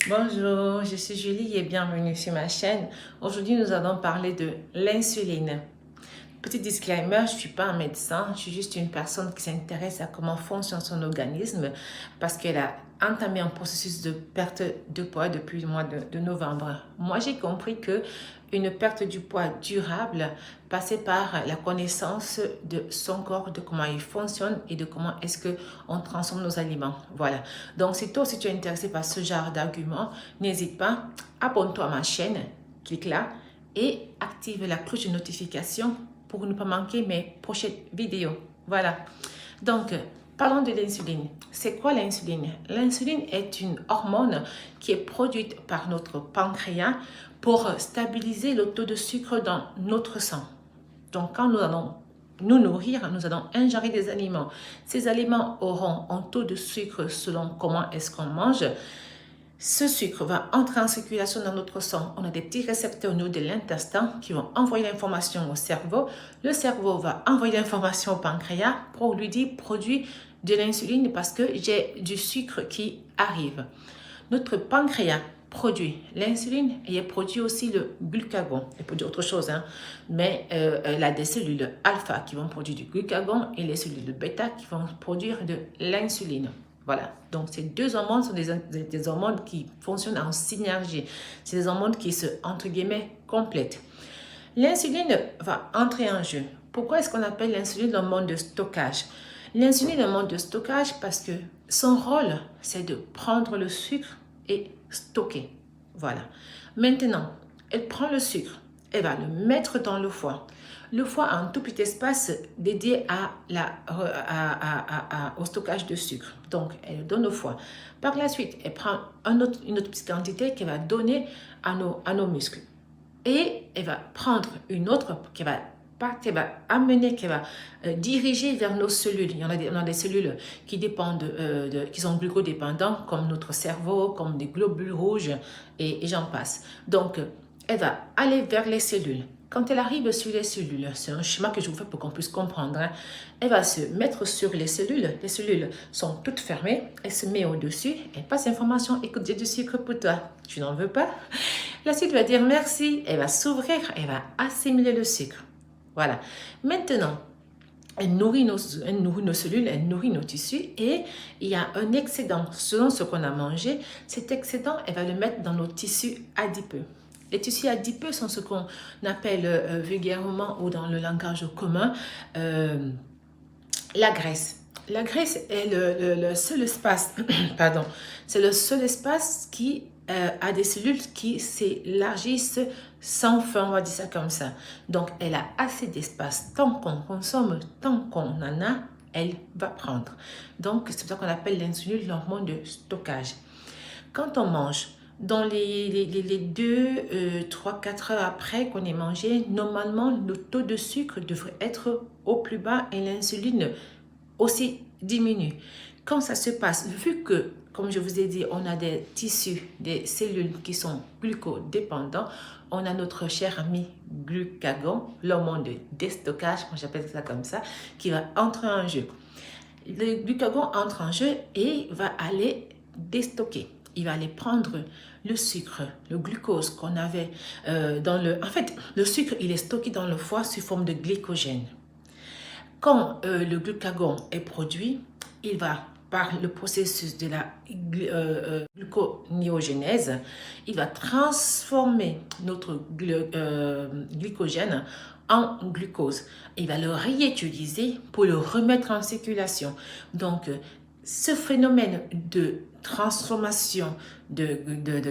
Bonjour, je suis Julie et bienvenue sur ma chaîne. Aujourd'hui, nous allons parler de l'insuline. Petit disclaimer, je ne suis pas un médecin, je suis juste une personne qui s'intéresse à comment fonctionne son organisme parce qu'elle a entamé un processus de perte de poids depuis le mois de novembre. Moi, j'ai compris que une perte du poids durable passait par la connaissance de son corps, de comment il fonctionne et de comment est-ce qu'on transforme nos aliments. Voilà. Donc, si toi aussi tu es intéressé par ce genre d'arguments, n'hésite pas, abonne-toi à ma chaîne, clique là et active la cloche de notification pour ne pas manquer mes prochaines vidéos. Voilà. Donc, parlons de l'insuline. C'est quoi l'insuline? L'insuline est une hormone qui est produite par notre pancréas pour stabiliser le taux de sucre dans notre sang. Donc, quand nous allons nous nourrir, nous allons ingérer des aliments. Ces aliments auront un taux de sucre selon comment est-ce qu'on mange. Ce sucre va entrer en circulation dans notre sang. On a des petits récepteurs au niveau de l'intestin qui vont envoyer l'information au cerveau. Le cerveau va envoyer l'information au pancréas pour lui dire produis de l'insuline parce que j'ai du sucre qui arrive. Notre pancréas produit l'insuline et il produit aussi le glucagon. Il produit autre chose, hein? Mais il a des cellules alpha qui vont produire du glucagon et les cellules bêta qui vont produire de l'insuline. Voilà, donc ces deux hormones sont des hormones qui fonctionnent en synergie. C'est des hormones qui se, entre guillemets, complètent. L'insuline va entrer en jeu. Pourquoi est-ce qu'on appelle l'insuline l'hormone de stockage? L'insuline est un hormone de stockage parce que son rôle, c'est de prendre le sucre et stocker. Voilà. Maintenant, elle prend le sucre, elle va le mettre dans le foie. Le foie a un tout petit espace dédié au stockage de sucre. Donc, elle le donne au foie. Par la suite, elle prend une autre petite quantité qu'elle va donner à nos muscles. Et elle va prendre une autre qui va amener, qui va diriger vers nos cellules. Il y en a des cellules qui dépendent, qui sont glucodépendants, comme notre cerveau, comme des globules rouges, et j'en passe. Donc, elle va aller vers les cellules. Quand elle arrive sur les cellules, c'est un schéma que je vous fais pour qu'on puisse comprendre, hein. Elle va se mettre sur les cellules sont toutes fermées, elle se met au-dessus, elle passe l'information, écoute, j'ai du sucre pour toi, tu n'en veux pas? La suite va dire merci, elle va s'ouvrir, elle va assimiler le sucre. Voilà. Maintenant, elle nourrit nos cellules, elle nourrit nos tissus et il y a un excédent. Selon ce qu'on a mangé, cet excédent, elle va le mettre dans nos tissus adipeux. Les tissus adipeux sont ce qu'on appelle vulgairement ou dans le langage commun la graisse. La graisse est le seul espace, pardon, c'est le seul espace qui a des cellules qui s'élargissent sans fin, on va dire ça comme ça. Donc, elle a assez d'espace. Tant qu'on consomme, tant qu'on en a, elle va prendre. Donc, c'est pour ça qu'on appelle l'insuline l'hormone de stockage. Quand on mange, dans les 2, 3, 4 heures après qu'on ait mangé, normalement, le taux de sucre devrait être au plus bas et l'insuline aussi diminue. Quand ça se passe, vu que, comme je vous ai dit, on a des tissus, des cellules qui sont glucodépendants, on a notre cher ami glucagon, l'hormone de déstockage, moi j'appelle ça comme ça, qui va entrer en jeu. Le glucagon entre en jeu et va aller déstocker. Il va aller prendre le sucre, le glucose qu'on avait dans le... En fait, le sucre, il est stocké dans le foie sous forme de glycogène. Quand le glucagon est produit, il va, par le processus de la gluconéogenèse, il va transformer notre glycogène en glucose. Il va le réutiliser pour le remettre en circulation. Donc, ce phénomène de transformation de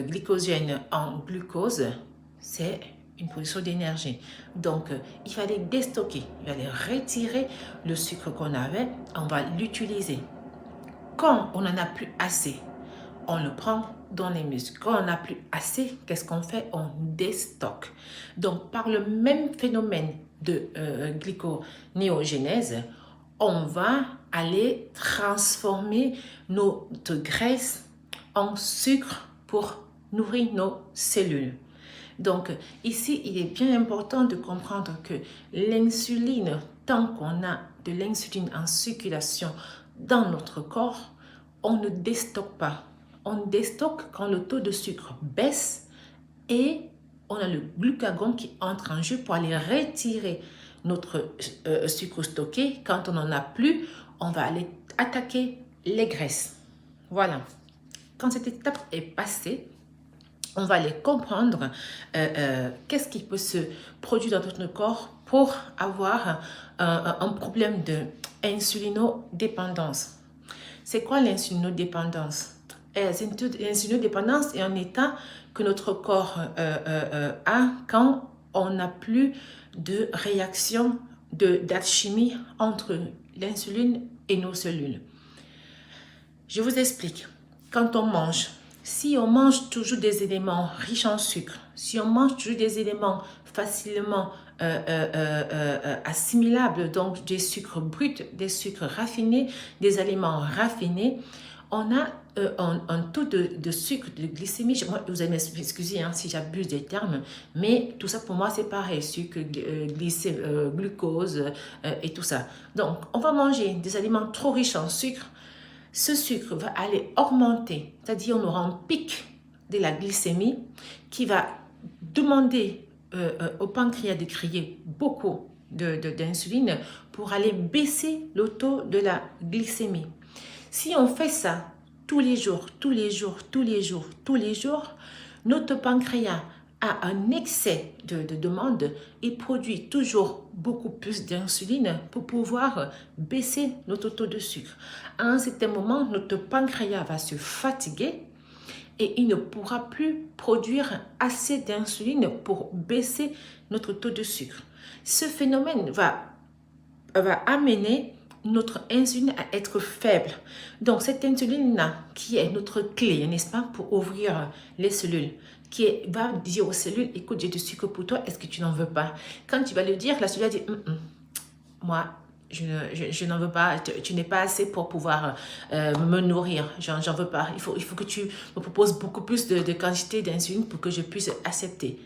glycogène en glucose, c'est une production d'énergie. Donc, il fallait déstocker, il fallait retirer le sucre qu'on avait, on va l'utiliser. Quand on n'en a plus assez, on le prend dans les muscles. Quand on n'a plus assez, qu'est-ce qu'on fait? On déstocke. Donc, par le même phénomène de glyconéogenèse, on va aller transformer notre graisse en sucre pour nourrir nos cellules. Donc, ici, il est bien important de comprendre que l'insuline, tant qu'on a de l'insuline en circulation dans notre corps, on ne déstocke pas. On déstocke quand le taux de sucre baisse et on a le glucagon qui entre en jeu pour aller retirer notre sucre stocké. Quand on n'en a plus, on va aller attaquer les graisses. Voilà. Quand cette étape est passée, on va aller comprendre qu'est-ce qui peut se produire dans notre corps pour avoir un problème d'insulinodépendance. C'est quoi l'insulinodépendance? L'insulinodépendance est un état que notre corps a quand on n'a plus de réaction d'alchimie entre l'insuline et nos cellules. Je vous explique. Quand on mange, si on mange toujours des éléments riches en sucre, si on mange toujours des éléments facilement assimilables, donc des sucres bruts, des sucres raffinés, des aliments raffinés, on a un taux de sucre, de glycémie. Moi, vous allez m'excuser si j'abuse des termes, mais tout ça pour moi c'est pareil, sucre, glucose et tout ça. Donc, on va manger des aliments trop riches en sucre. Ce sucre va aller augmenter, c'est-à-dire on aura un pic de la glycémie qui va demander au pancréas de créer beaucoup d'insuline pour aller baisser le taux de la glycémie. Si on fait ça tous les jours, notre pancréas a un excès de demande et produit toujours beaucoup plus d'insuline pour pouvoir baisser notre taux de sucre. À un certain moment, notre pancréas va se fatiguer et il ne pourra plus produire assez d'insuline pour baisser notre taux de sucre. Ce phénomène va amener notre insuline à être faible. Donc cette insuline-là, qui est notre clé, n'est-ce pas, pour ouvrir les cellules, va dire aux cellules, écoute, j'ai du sucre pour toi, est-ce que tu n'en veux pas? Quand tu vas le dire, la cellule va dire, moi, je n'en veux pas, tu n'es pas assez pour pouvoir me nourrir, j'en veux pas. Il faut que tu me proposes beaucoup plus de quantité d'insuline pour que je puisse accepter.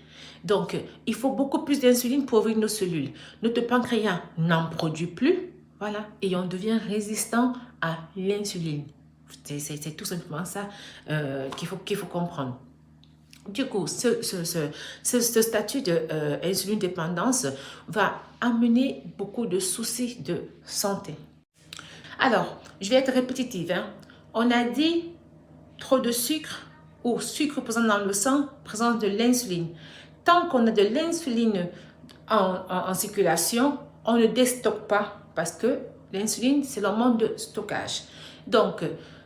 Donc, il faut beaucoup plus d'insuline pour ouvrir nos cellules. Notre pancréas n'en produit plus, voilà, et on devient résistant à l'insuline. C'est tout simplement ça qu'il faut comprendre. Du coup, ce statut d'insuline dépendance va amener beaucoup de soucis de santé. Alors, je vais être répétitive. On a dit trop de sucre ou sucre présent dans le sang, présence de l'insuline. Tant qu'on a de l'insuline en circulation, on ne déstocke pas parce que l'insuline, c'est l'hormone de stockage. Donc,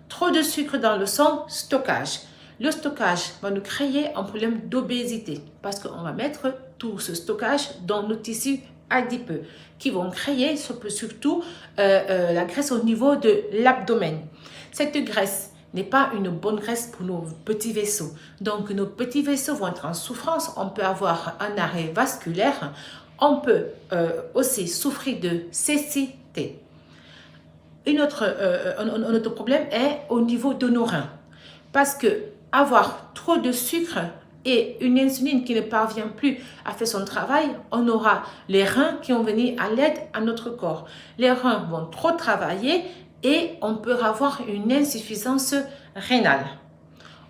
trop de sucre dans le sang, stockage. Le stockage va nous créer un problème d'obésité parce qu'on va mettre tout ce stockage dans nos tissus adipeux qui vont créer surtout la graisse au niveau de l'abdomen. Cette graisse n'est pas une bonne graisse pour nos petits vaisseaux. Donc, nos petits vaisseaux vont être en souffrance. On peut avoir un arrêt vasculaire. On peut aussi souffrir de cécité. Un autre problème est au niveau de nos reins. Parce que avoir trop de sucre et une insuline qui ne parvient plus à faire son travail, on aura les reins qui vont venir à l'aide à notre corps. Les reins vont trop travailler et on peut avoir une insuffisance rénale.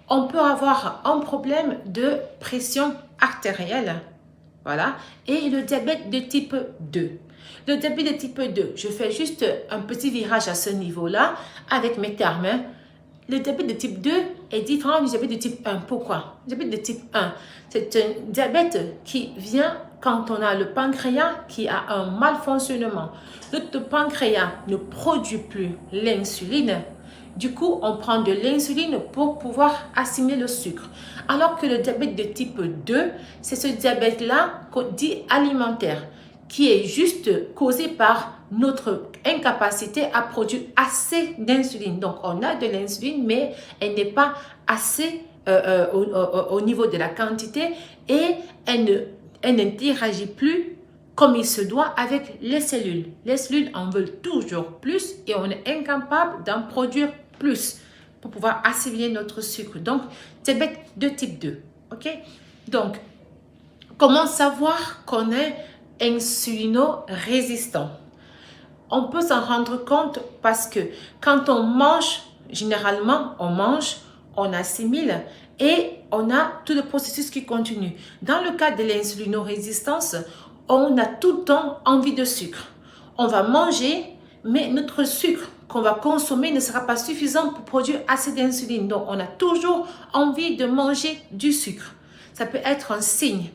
On peut avoir un problème de pression artérielle, voilà, et le diabète de type 2. Le diabète de type 2, je fais juste un petit virage à ce niveau-là avec mes termes. Le diabète de type 2 est différent du diabète de type 1. Pourquoi? Le diabète de type 1, c'est un diabète qui vient quand on a le pancréas qui a un malfonctionnement. Notre pancréas ne produit plus l'insuline. Du coup, on prend de l'insuline pour pouvoir assimiler le sucre. Alors que le diabète de type 2, c'est ce diabète-là qu'on dit alimentaire, qui est juste causé par notre incapacité à produire assez d'insuline. Donc, on a de l'insuline, mais elle n'est pas assez au niveau de la quantité et elle n'interagit plus comme il se doit avec les cellules. Les cellules en veulent toujours plus et on est incapable d'en produire plus pour pouvoir assimiler notre sucre. Donc, diabète de type 2. OK? Donc, comment savoir qu'on est insulino-résistant? On peut s'en rendre compte parce que quand on mange, généralement, on on assimile et on a tout le processus qui continue. Dans le cas de l'insulinorésistance, on a tout le temps envie de sucre. On va manger, mais notre sucre qu'on va consommer ne sera pas suffisant pour produire assez d'insuline. Donc, on a toujours envie de manger du sucre. Ça peut être un signe.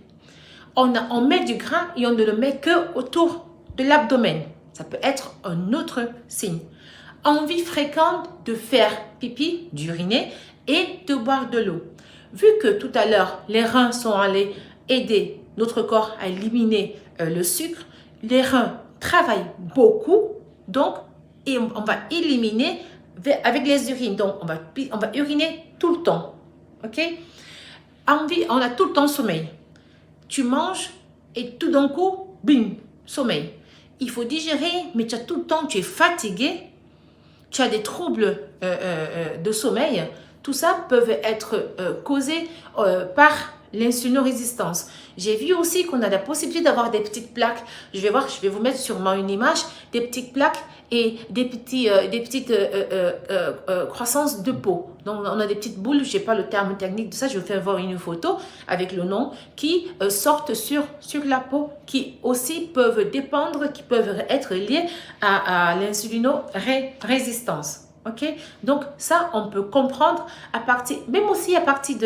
On met du gras et on ne le met que autour de l'abdomen. Ça peut être un autre signe. Envie fréquente de faire pipi, d'uriner et de boire de l'eau. Vu que tout à l'heure, les reins sont allés aider notre corps à éliminer le sucre, les reins travaillent beaucoup, donc et on va éliminer avec les urines. Donc, on va uriner tout le temps. OK? On a tout le temps sommeil. Tu manges et tout d'un coup, bim, sommeil. Il faut digérer, mais tu es fatigué, tu as des troubles de sommeil. Tout ça peut être causé par l'insulinorésistance. J'ai vu aussi qu'on a la possibilité d'avoir des petites plaques. Je vais vous mettre sûrement une image, des petites plaques et des petites croissances de peau. Donc, on a des petites boules, je n'ai pas le terme technique de ça, je vais faire voir une photo avec le nom, qui sortent sur la peau, qui aussi peuvent dépendre, qui peuvent être liées à l'insulinorésistance. OK? Donc, ça, on peut comprendre même aussi à partir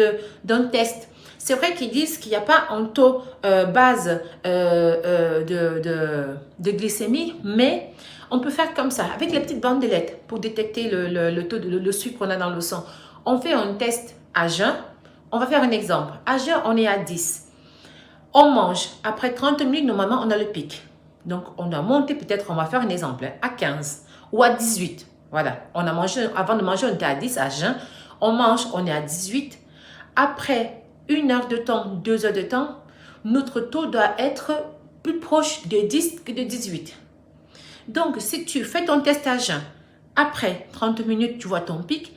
d'un test. C'est vrai qu'ils disent qu'il n'y a pas un taux base de glycémie, mais on peut faire comme ça, avec les petites bandelettes pour détecter le taux de sucre qu'on a dans le sang. On fait un test à jeun. On va faire un exemple. À jeun, on est à 10. On mange. Après 30 minutes, normalement, on a le pic. Donc, on doit monter, peut-être, on va faire un exemple, à 15 ou à 18. Voilà. Avant de manger, on était à 10 à jeun. On mange, on est à 18. Après 1 heure de temps, 2 heures de temps, notre taux doit être plus proche de 10 que de 18. Donc, si tu fais ton test à jeun, après 30 minutes, tu vois ton pic,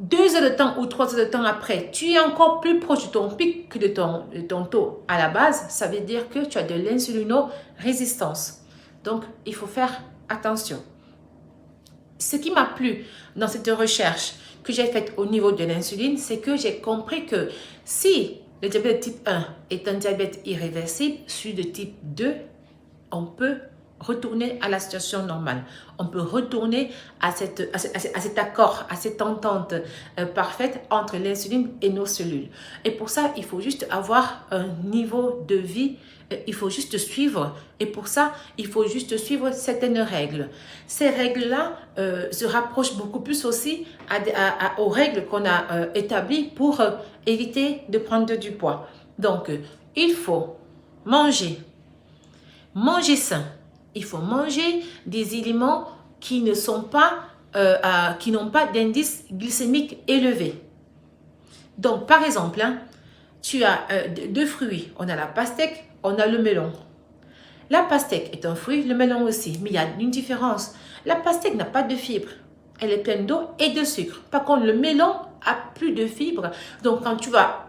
2 heures de temps ou 3 heures de temps après, tu es encore plus proche de ton pic que de ton taux à la base, ça veut dire que tu as de l'insulinorésistance. Donc, il faut faire attention. Ce qui m'a plu dans cette recherche que j'ai faite au niveau de l'insuline, c'est que j'ai compris que si le diabète de type 1 est un diabète irréversible, celui de type 2, on peut retourner à la situation normale. On peut retourner à cet accord, à cette entente parfaite entre l'insuline et nos cellules. Et pour ça, il faut juste avoir un niveau de vie, il faut juste suivre. Et pour ça, il faut juste suivre certaines règles. Ces règles-là se rapprochent beaucoup plus aussi aux règles qu'on a établies pour éviter de prendre du poids. Donc, il faut manger sain. Il faut manger des aliments qui n'ont pas d'indice glycémique élevé. Donc, par exemple, tu as deux fruits. On a la pastèque, on a le melon. La pastèque est un fruit, le melon aussi. Mais il y a une différence. La pastèque n'a pas de fibres. Elle est pleine d'eau et de sucre. Par contre, le melon a plus de fibres. Donc, quand tu vas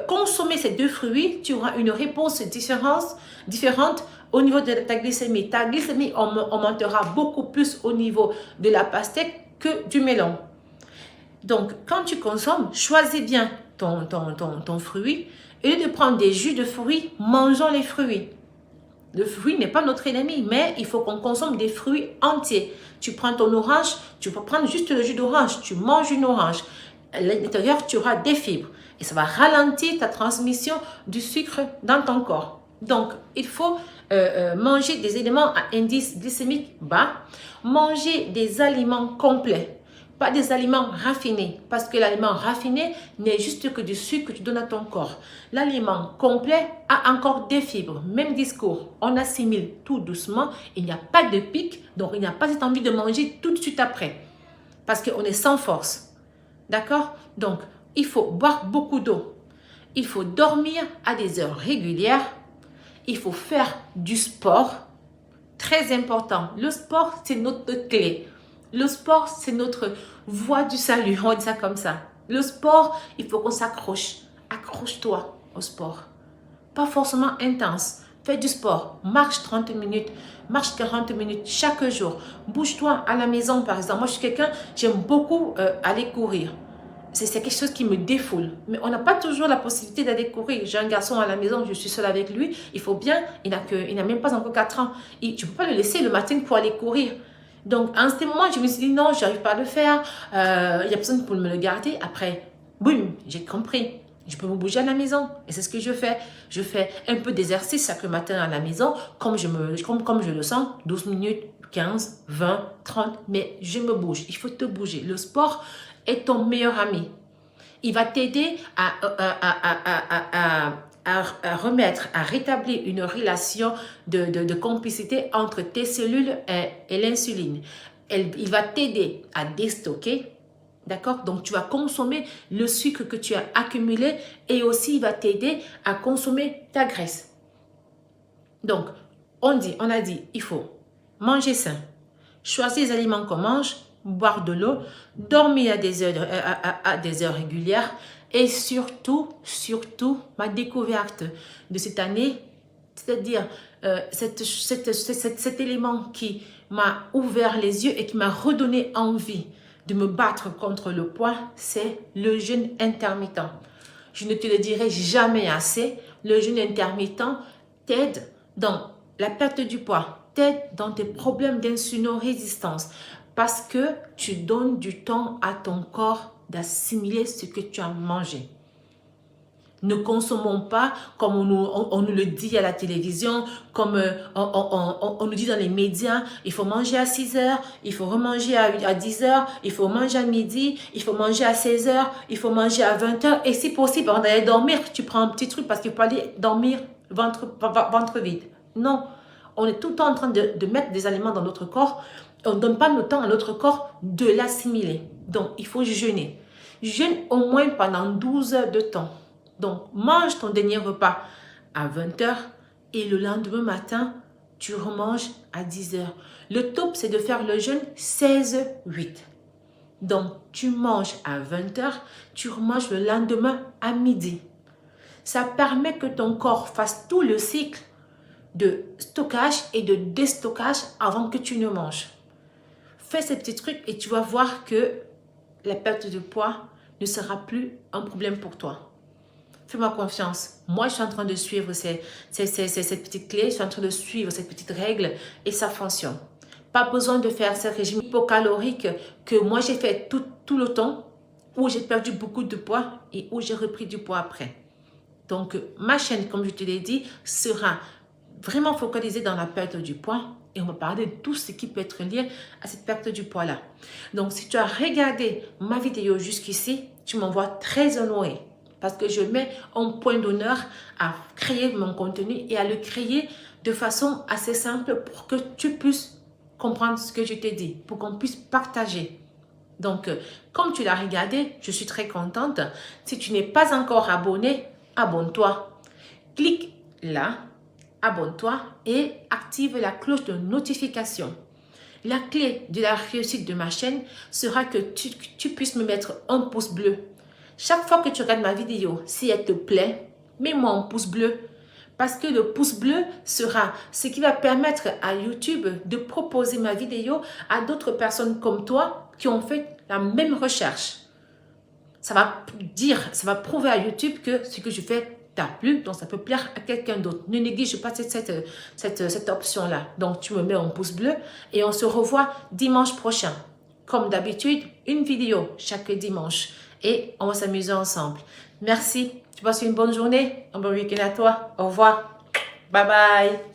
consommer ces deux fruits, tu auras une réponse différente au niveau de ta glycémie. Ta glycémie augmentera beaucoup plus au niveau de la pastèque que du melon. Donc, quand tu consommes, choisis bien ton fruit. Et de prendre des jus de fruits, mangeons les fruits. Le fruit n'est pas notre ennemi, mais il faut qu'on consomme des fruits entiers. Tu prends ton orange, tu peux prendre juste le jus d'orange, tu manges une orange. À l'intérieur, tu auras des fibres. Et ça va ralentir ta transmission du sucre dans ton corps. Donc, il faut manger des éléments à indice glycémique bas, manger des aliments complets, pas des aliments raffinés, parce que l'aliment raffiné n'est juste que du sucre que tu donnes à ton corps. L'aliment complet a encore des fibres, même discours, on assimile tout doucement, il n'y a pas de pic, donc il n'y a pas cette envie de manger tout de suite après, parce qu'on est sans force, d'accord? Donc, il faut boire beaucoup d'eau, il faut dormir à des heures régulières, il faut faire du sport, très important. Le sport, c'est notre clé. Le sport, c'est notre voie du salut, on dit ça comme ça. Le sport, il faut qu'on s'accroche. Accroche-toi au sport. Pas forcément intense. Fais du sport. Marche 30 minutes, marche 40 minutes chaque jour. Bouge-toi à la maison, par exemple. Moi, je suis quelqu'un, j'aime beaucoup aller courir. c'est quelque chose qui me défoule. Mais on n'a pas toujours la possibilité d'aller courir. J'ai un garçon à la maison, je suis seule avec lui. Il faut bien, il n'a même pas encore 4 ans. Tu ne peux pas le laisser le matin pour aller courir. Donc, en ce moment, je me suis dit, non, je n'arrive pas à le faire. Il n'y a personne pour me le garder. Après, boum, j'ai compris. Je peux me bouger à la maison. Et c'est ce que je fais. Je fais un peu d'exercice chaque matin à la maison, comme je le sens, 12 minutes, 15, 20, 30, mais je me bouge. Il faut te bouger. Le sport est ton meilleur ami. Il va t'aider à remettre, à rétablir une relation de complicité entre tes cellules et l'insuline. Il va t'aider à déstocker. D'accord? Donc, tu vas consommer le sucre que tu as accumulé et aussi, il va t'aider à consommer ta graisse. Donc, on a dit, il faut manger sain, choisir les aliments qu'on mange, boire de l'eau, dormir à des heures régulières et surtout, ma découverte de cette année, c'est-à-dire cet élément qui m'a ouvert les yeux et qui m'a redonné envie de me battre contre le poids, c'est le jeûne intermittent. Je ne te le dirai jamais assez, le jeûne intermittent t'aide dans la perte du poids, t'aide dans tes problèmes d'insulino-résistance parce que tu donnes du temps à ton corps d'assimiler ce que tu as mangé. Ne consommons pas comme on nous le dit à la télévision, comme on nous dit dans les médias, il faut manger à 6 heures, il faut remanger à 10 heures, il faut manger à midi, il faut manger à 16 heures, il faut manger à 20 heures. Et si possible, avant d'aller dormir, tu prends un petit truc parce qu'il faut aller dormir ventre vide. Non, on est tout le temps en train de mettre des aliments dans notre corps. On ne donne pas le temps à notre corps de l'assimiler. Donc, il faut jeûner. Jeûne au moins pendant 12 heures de temps. Donc, mange ton dernier repas à 20 heures et le lendemain matin, tu remanges à 10 heures. Le top, c'est de faire le jeûne 16-8. Donc, tu manges à 20 heures, tu remanges le lendemain à midi. Ça permet que ton corps fasse tout le cycle de stockage et de déstockage avant que tu ne manges. Fais ces petits trucs et tu vas voir que la perte de poids ne sera plus un problème pour toi. Fais-moi confiance. Moi, je suis en train de suivre cette petite clé, je suis en train de suivre cette petite règle et ça fonctionne. Pas besoin de faire ce régime hypocalorique que moi j'ai fait tout le temps, où j'ai perdu beaucoup de poids et où j'ai repris du poids après. Donc, ma chaîne, comme je te l'ai dit, sera vraiment focalisée dans la perte du poids et on va parler de tout ce qui peut être lié à cette perte du poids-là. Donc, si tu as regardé ma vidéo jusqu'ici, tu m'envoies très honoré. Parce que je mets un point d'honneur à créer mon contenu et à le créer de façon assez simple pour que tu puisses comprendre ce que je t'ai dit, pour qu'on puisse partager. Donc, comme tu l'as regardé, je suis très contente. Si tu n'es pas encore abonné, abonne-toi. Clique là, abonne-toi et active la cloche de notification. La clé de la réussite de ma chaîne sera que tu puisses me mettre un pouce bleu. Chaque fois que tu regardes ma vidéo, si elle te plaît, mets-moi un pouce bleu. Parce que le pouce bleu sera ce qui va permettre à YouTube de proposer ma vidéo à d'autres personnes comme toi qui ont fait la même recherche. Ça va prouver à YouTube que ce que je fais t'a plu, donc ça peut plaire à quelqu'un d'autre. Ne néglige pas cette option-là. Donc, tu me mets un pouce bleu et on se revoit dimanche prochain. Comme d'habitude, une vidéo chaque dimanche. Et on va s'amuser ensemble. Merci. Tu passes une bonne journée, un bon week-end à toi. Au revoir. Bye bye.